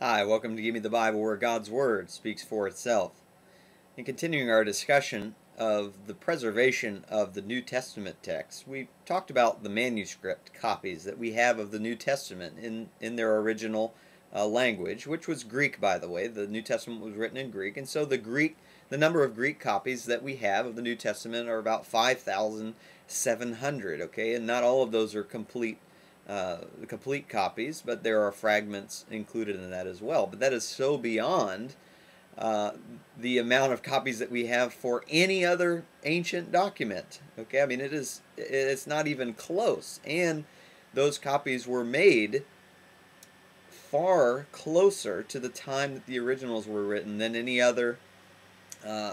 Hi, welcome to Give Me the Bible, where God's Word speaks for itself. In continuing our discussion of the preservation of the New Testament text, we talked about the manuscript copies that we have of the New Testament in their original language, which was Greek, by the way. The New Testament was written in Greek, and so the number of Greek copies that we have of the New Testament are about 5,700. Okay, and not all of those are complete copies, but there are fragments included in that as well. But that is so beyond the amount of copies that we have for any other ancient document. Okay, I mean it's not even close. And those copies were made far closer to the time that the originals were written than any other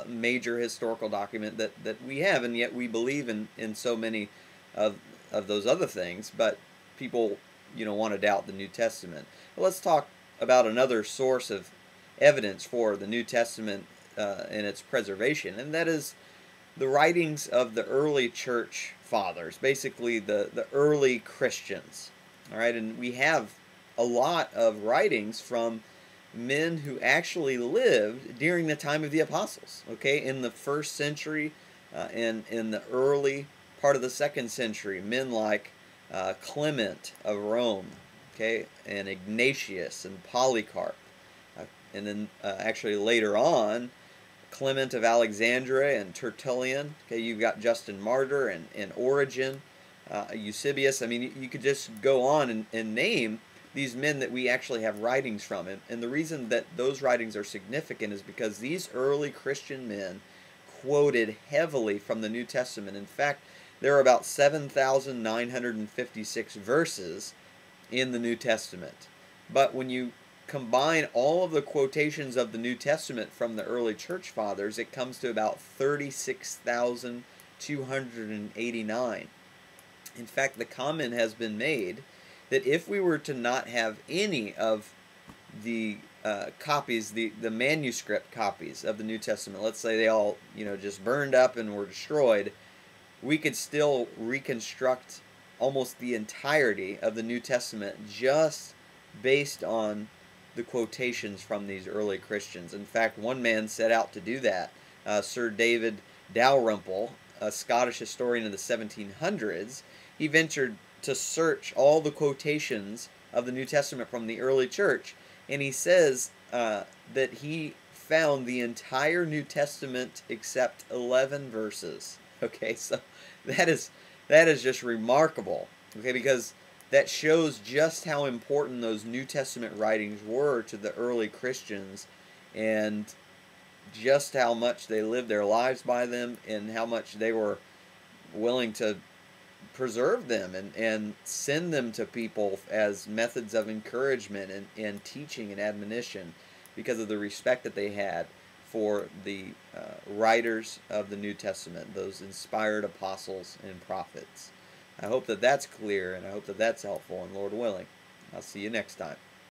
major historical document that we have, and yet we believe in so many of those other things, but people want to doubt the New Testament. But let's talk about another source of evidence for the New Testament and its preservation, and that is the writings of the early church fathers, basically the early Christians. All right, and we have a lot of writings from men who actually lived during the time of the apostles, okay, in the first century and in the early part of the second century. Men like Clement of Rome, okay, and Ignatius and Polycarp, and then actually later on, Clement of Alexandria and Tertullian. Okay, you've got Justin Martyr and Origen, Eusebius. I mean, you could just go on and name these men that we actually have writings from. And the reason that those writings are significant is because these early Christian men quoted heavily from the New Testament. In fact, there are about 7,956 verses in the New Testament. But when you combine all of the quotations of the New Testament from the early church fathers, it comes to about 36,289. In fact, the comment has been made that if we were to not have any of the copies, the manuscript copies of the New Testament, let's say they all just burned up and were destroyed, we could still reconstruct almost the entirety of the New Testament just based on the quotations from these early Christians. In fact, one man set out to do that, Sir David Dalrymple, a Scottish historian of the 1700s. He ventured to search all the quotations of the New Testament from the early church, and he says that he found the entire New Testament except 11 verses. Okay, so that is just remarkable. Okay, because that shows just how important those New Testament writings were to the early Christians, and just how much they lived their lives by them, and how much they were willing to preserve them and send them to people as methods of encouragement and teaching and admonition, because of the respect that they had for the writers of the New Testament, those inspired apostles and prophets. I hope that that's clear, and I hope that that's helpful, and Lord willing, I'll see you next time.